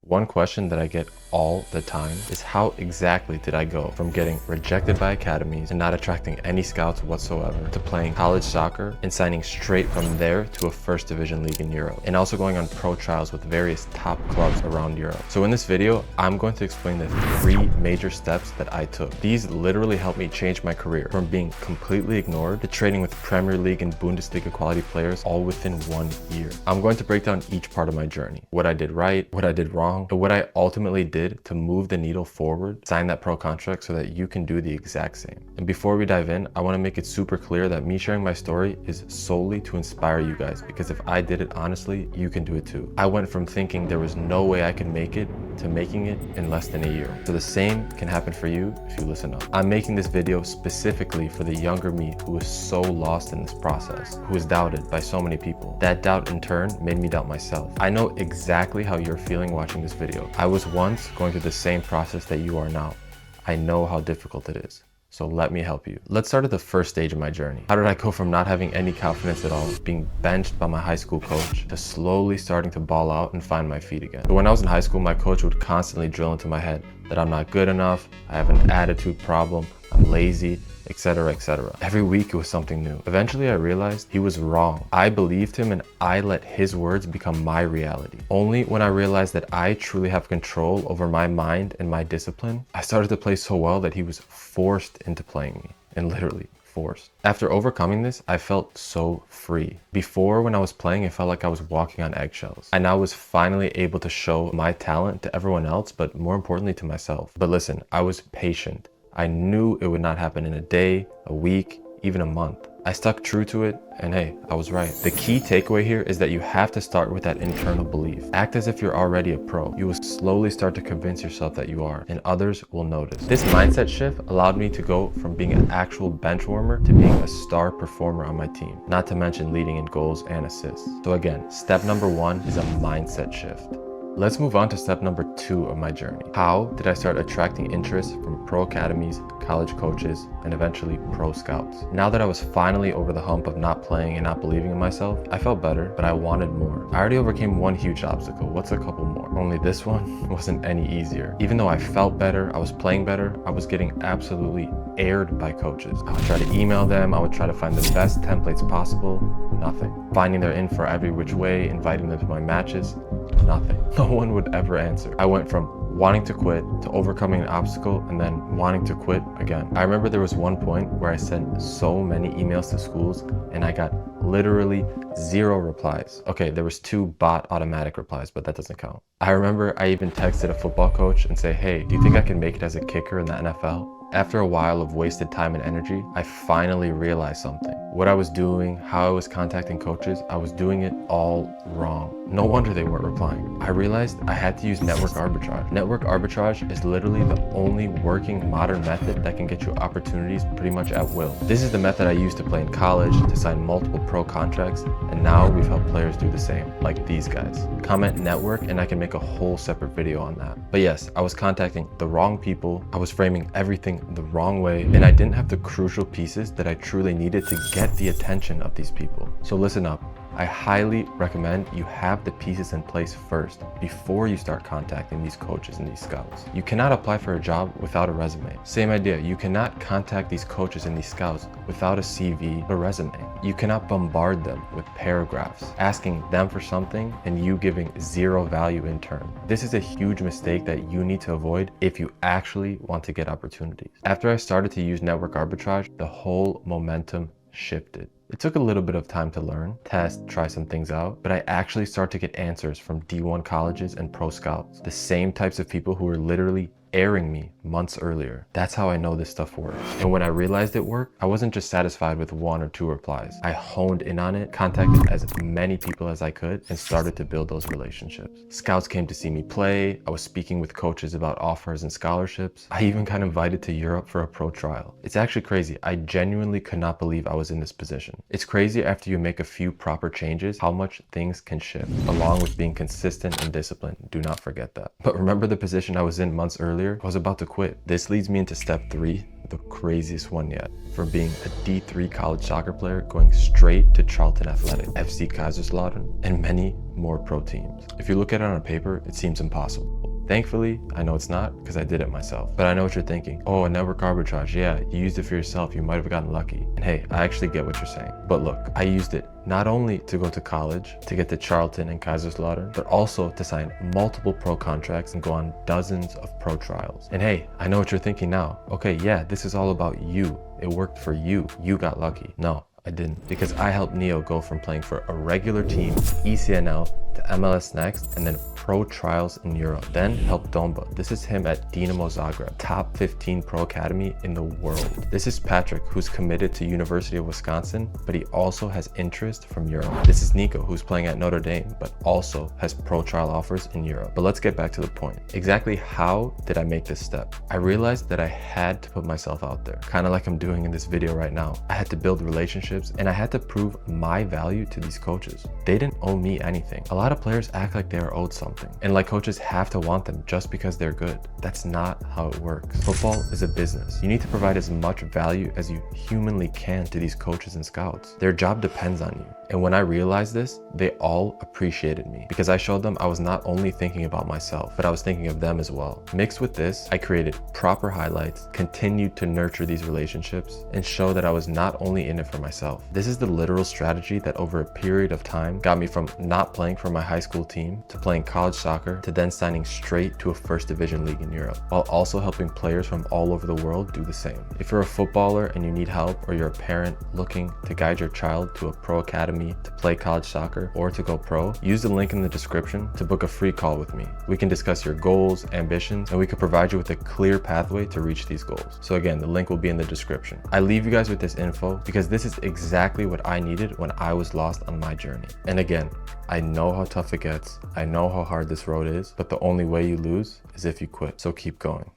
One question that I get all the time is how exactly did I go from getting rejected by academies and not attracting any scouts whatsoever to playing college soccer and signing straight from there to a first division league in Europe, and also going on pro trials with various top clubs around Europe. So in this video, I'm going to explain the 3 major steps that I took. These literally helped me change my career from being completely ignored to training with Premier League and Bundesliga quality players all within 1 year. I'm going to break down each part of my journey, what I did right, what I did wrong, and what I ultimately did to move the needle forward, sign that pro contract so that you can do the exact same. And before we dive in, I want to make it super clear that me sharing my story is solely to inspire you guys, because if I did it honestly, you can do it too. I went from thinking there was no way I could make it to making it in less than a year. So the same can happen for you if you listen up. I'm making this video specifically for the younger me who is so lost in this process, who is doubted by so many people. That doubt in turn made me doubt myself. I know exactly how you're feeling watching this video. I was once going through the same process that you are now. I know how difficult it is. So let me help you. Let's start at the first stage of my journey. How did I go from not having any confidence at all, being benched by my high school coach, to slowly starting to ball out and find my feet again? But when I was in high school, my coach would constantly drill into my head that I'm not good enough, I have an attitude problem, I'm lazy, etc., etc. Every week it was something new. Eventually I realized he was wrong. I believed him and I let his words become my reality. Only when I realized that I truly have control over my mind and my discipline, I started to play so well that he was forced into playing me, and literally forced. After overcoming this, I felt so free. Before, when I was playing, it felt like I was walking on eggshells. I now was finally able to show my talent to everyone else, but more importantly to myself. But listen, I was patient. I knew it would not happen in a day, a week, even a month. I stuck true to it, and hey, I was right. The key takeaway here is that you have to start with that internal belief. Act as if you're already a pro. You will slowly start to convince yourself that you are, and others will notice. This mindset shift allowed me to go from being an actual bench warmer to being a star performer on my team, not to mention leading in goals and assists. So again, step number 1 is a mindset shift. Let's move on to step number 2 of my journey. How did I start attracting interest from pro academies, college coaches, and eventually pro scouts? Now that I was finally over the hump of not playing and not believing in myself, I felt better, but I wanted more. I already overcame one huge obstacle. What's a couple more? Only this one wasn't any easier. Even though I felt better, I was playing better, I was getting absolutely aired by coaches. I would try to email them, I would try to find the best templates possible, nothing. Finding their info every which way, inviting them to my matches, nothing. No one would ever answer. I went from wanting to quit to overcoming an obstacle and then wanting to quit again. I remember there was one point where I sent so many emails to schools and I got literally 0 replies. Okay, there was 2 bot automatic replies, but that doesn't count. I remember I even texted a football coach and say, hey, do you think I can make it as a kicker in the NFL? After a while of wasted time and energy, I finally realized something. What I was doing, how I was contacting coaches, I was doing it all wrong. No wonder they weren't replying. I realized I had to use network arbitrage. Network arbitrage is literally the only working modern method that can get you opportunities pretty much at will. This is the method I used to play in college, to sign multiple pro contracts, and now we've helped players do the same, like these guys. Comment network and I can make a whole separate video on that. But yes, I was contacting the wrong people, I was framing everything the wrong way, and I didn't have the crucial pieces that I truly needed to get the attention of these people. So listen up. I highly recommend you have the pieces in place first before you start contacting these coaches and these scouts. You cannot apply for a job without a resume. Same idea, you cannot contact these coaches and these scouts without a CV or resume. You cannot bombard them with paragraphs, asking them for something and you giving 0 value in turn. This is a huge mistake that you need to avoid if you actually want to get opportunities. After I started to use network arbitrage, the whole momentum shifted. It took a little bit of time to learn, test, try some things out, but I actually started to get answers from D1 colleges and pro scouts, the same types of people who were literally airing me months earlier. That's how I know this stuff works. And when I realized it worked, I wasn't just satisfied with 1 or 2 replies. I honed in on it, contacted as many people as I could, and started to build those relationships. Scouts came to see me play. I was speaking with coaches about offers and scholarships. I even got invited to Europe for a pro trial. It's actually crazy. I genuinely could not believe I was in this position. It's crazy after you make a few proper changes, how much things can shift, along with being consistent and disciplined. Do not forget that. But remember the position I was in months earlier? I was about to quit. This leads me into step 3, the craziest one yet. From being a D3 college soccer player, going straight to Charlton Athletic, FC Kaiserslautern, and many more pro teams. If you look at it on paper, it seems impossible. Thankfully, I know it's not because I did it myself. But I know what you're thinking. Oh, a network arbitrage. Yeah, you used it for yourself. You might have gotten lucky. And hey, I actually get what you're saying. But look, I used it not only to go to college, to get to Charlton and Kaiserslautern, but also to sign multiple pro contracts and go on dozens of pro trials. And hey, I know what you're thinking now. Okay, yeah, this is all about you. It worked for you. You got lucky. No, I didn't, because I helped Neo go from playing for a regular team, ECNL, to MLS Next, and then pro trials in Europe. Then helped Domba. This is him at Dinamo Zagreb, top 15 pro academy in the world. This is Patrick, who's committed to University of Wisconsin, but he also has interest from Europe. This is Nico, who's playing at Notre Dame, but also has pro trial offers in Europe. But let's get back to the point. Exactly how did I make this step? I realized that I had to put myself out there, kind of like I'm doing in this video right now. I had to build relationships and I had to prove my value to these coaches. They didn't owe me anything. A lot of players act like they are owed something, and like coaches have to want them just because they're good. That's not how it works. Football is a business. You need to provide as much value as you humanly can to these coaches and scouts. Their job depends on you. And when I realized this, they all appreciated me because I showed them I was not only thinking about myself, but I was thinking of them as well. Mixed with this, I created proper highlights, continued to nurture these relationships, and show that I was not only in it for myself. This is the literal strategy that over a period of time got me from not playing for my high school team to playing college soccer to then signing straight to a first division league in Europe, while also helping players from all over the world do the same. If you're a footballer and you need help, or you're a parent looking to guide your child to a pro academy to play college soccer or to go pro, use the link in the description to book a free call with me. We can discuss your goals, ambitions, and we can provide you with a clear pathway to reach these goals. So again, the link will be in the description. I leave you guys with this info because this is exactly what I needed when I was lost on my journey. And again, I know how tough it gets. I know how hard this road is, but the only way you lose is if you quit. So keep going.